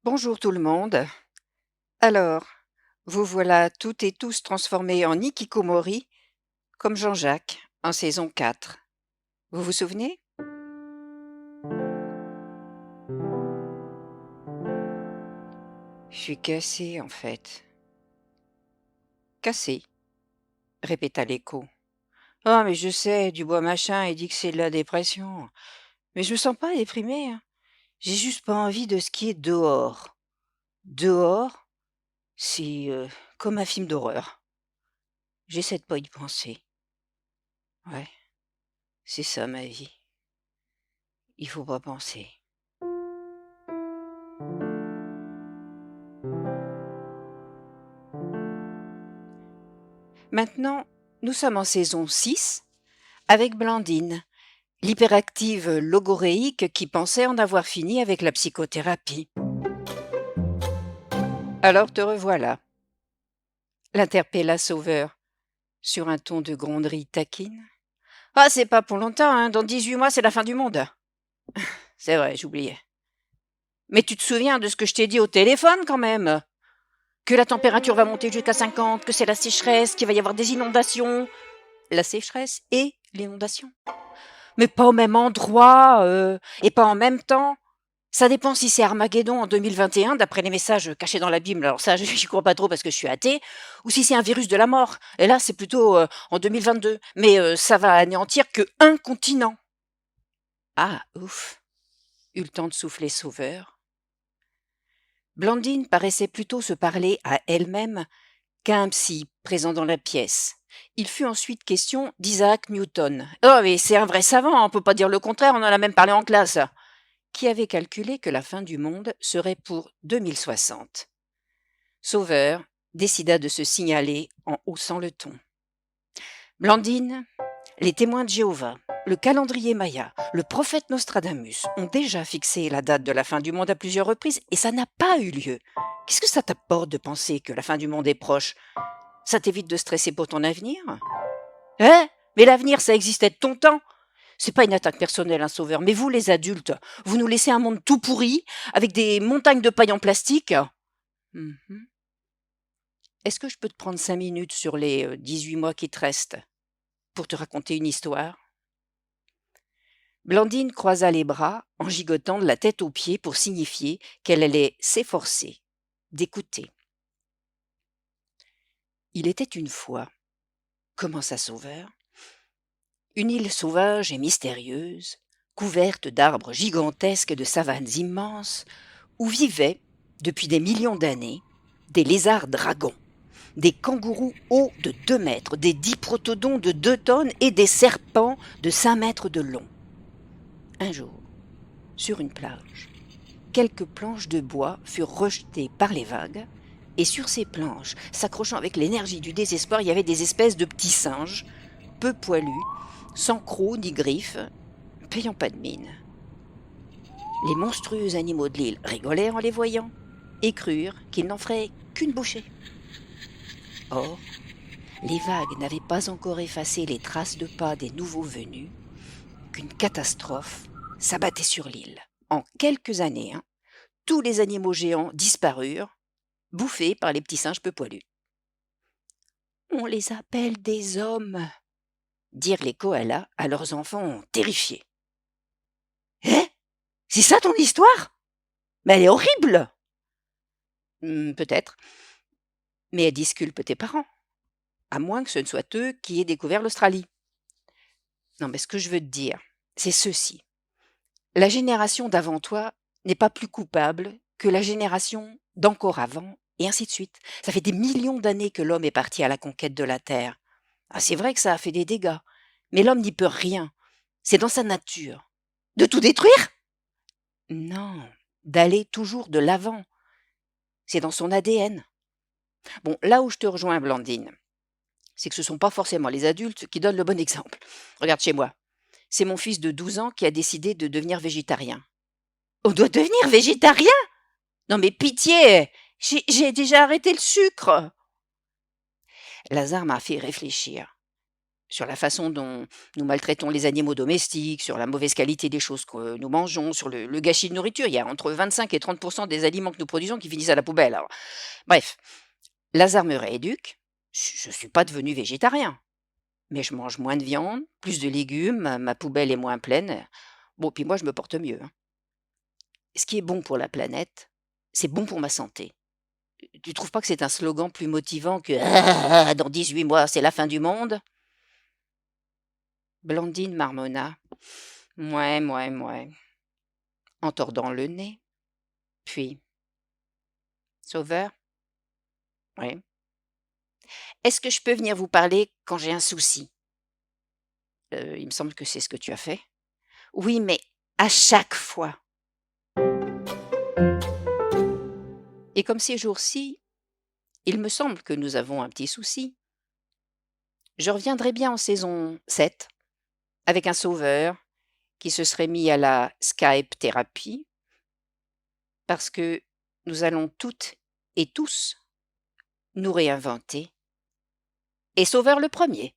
Bonjour tout le monde. Alors, vous voilà toutes et tous transformés en hikikomori, comme Jean-Jacques, en saison 4. Vous vous souvenez? Je suis cassée, en fait. Cassée, répéta l'écho. Ah, mais je sais, Dubois machin, il dit que c'est de la dépression. Mais je me sens pas déprimée, hein. J'ai juste pas envie de skier dehors. Dehors, c'est comme un film d'horreur. J'essaie de pas y penser. Ouais, c'est ça ma vie. Il faut pas penser. Maintenant, nous sommes en saison 6 avec Blandine, l'hyperactive logoréique qui pensait en avoir fini avec la psychothérapie. Alors te revoilà, l'interpella Sauveur, sur un ton de gronderie taquine. Ah, c'est pas pour longtemps, hein, dans 18 mois, c'est la fin du monde. C'est vrai, j'oubliais. Mais tu te souviens de ce que je t'ai dit au téléphone quand même? Que la température va monter jusqu'à 50, que c'est la sécheresse, qu'il va y avoir des inondations. La sécheresse et l'inondation. Mais pas au même endroit, et pas en même temps. Ça dépend si c'est Armageddon en 2021, d'après les messages cachés dans la Bible, alors ça, j'y crois pas trop parce que je suis athée, ou si c'est un virus de la mort, et là, c'est plutôt en 2022. Mais ça va anéantir que un continent. Ah, ouf, eut le temps de souffler Sauveur. Blandine paraissait plutôt se parler à elle-même qu'à un psy présent dans la pièce. Il fut ensuite question d'Isaac Newton. Oh, mais c'est un vrai savant, on peut pas dire le contraire, on en a même parlé en classe. Qui avait calculé que la fin du monde serait pour 2060. Sauveur décida de se signaler en haussant le ton. Blandine, les témoins de Jéhovah, le calendrier Maya, le prophète Nostradamus ont déjà fixé la date de la fin du monde à plusieurs reprises et ça n'a pas eu lieu. Qu'est-ce que ça t'apporte de penser que la fin du monde est proche? Ça t'évite de stresser pour ton avenir? Hein? Mais l'avenir, ça existait de ton temps. C'est pas une attaque personnelle, un Sauveur, mais vous, les adultes, vous nous laissez un monde tout pourri, avec des montagnes de paille en plastique. Mhm. Est-ce que je peux te prendre 5 minutes sur les 18 mois qui te restent pour te raconter une histoire? Blandine croisa les bras en gigotant de la tête aux pieds pour signifier qu'elle allait s'efforcer d'écouter. Il était une fois, commença Sauveur, une île sauvage et mystérieuse, couverte d'arbres gigantesques et de savanes immenses, où vivaient, depuis des millions d'années, des lézards dragons, des kangourous hauts de 2 mètres, des diprotodons de 2 tonnes et des serpents de 5 mètres de long. Un jour, sur une plage, quelques planches de bois furent rejetées par les vagues, et sur ces planches, s'accrochant avec l'énergie du désespoir, il y avait des espèces de petits singes, peu poilus, sans crocs ni griffes, payant pas de mine. Les monstrueux animaux de l'île rigolèrent en les voyant, et crurent qu'ils n'en feraient qu'une bouchée. Or, les vagues n'avaient pas encore effacé les traces de pas des nouveaux venus, qu'une catastrophe s'abattait sur l'île. En quelques années, tous les animaux géants disparurent, bouffés par les petits singes peu poilus. « On les appelle des hommes », dirent les koalas à leurs enfants terrifiés. « Eh, c'est ça ton histoire? Mais elle est horrible !»« Peut-être, mais elle disculpe tes parents, à moins que ce ne soit eux qui aient découvert l'Australie. » Non, mais ce que je veux te dire, c'est ceci. La génération d'avant toi n'est pas plus coupable que la génération d'encore avant, et ainsi de suite. Ça fait des millions d'années que l'homme est parti à la conquête de la Terre. Ah, c'est vrai que ça a fait des dégâts, mais l'homme n'y peut rien. C'est dans sa nature. De tout détruire? Non, d'aller toujours de l'avant. C'est dans son ADN. Bon, là où je te rejoins, Blandine, c'est que ce ne sont pas forcément les adultes qui donnent le bon exemple. Regarde chez moi. C'est mon fils de 12 ans qui a décidé de devenir végétarien. On doit devenir végétarien? Non mais pitié! J'ai déjà arrêté le sucre! Lazare m'a fait réfléchir. sur la façon dont nous maltraitons les animaux domestiques, sur la mauvaise qualité des choses que nous mangeons, sur le gâchis de nourriture. Il y a entre 25 et 30 des aliments que nous produisons qui finissent à la poubelle. Alors, bref, Lazare me rééduque. Je ne suis pas devenu végétarien, mais je mange moins de viande, plus de légumes, ma poubelle est moins pleine. Bon, puis moi, je me porte mieux, hein. Ce qui est bon pour la planète, c'est bon pour ma santé. Tu trouves pas que c'est un slogan plus motivant que «Ah, dans 18 mois, c'est la fin du monde»? Blandine marmonna. Mouais, mouais, mouais, en tordant le nez. Puis: «Sauveur? Oui. Est-ce que je peux venir vous parler quand j'ai un souci?» Il me semble que c'est ce que tu as fait. «Oui, mais à chaque fois». Et comme ces jours-ci, il me semble que nous avons un petit souci, je reviendrai bien en saison 7 avec un sauveur qui se serait mis à la Skype thérapie parce que nous allons toutes et tous nous réinventer et Sauveur le premier.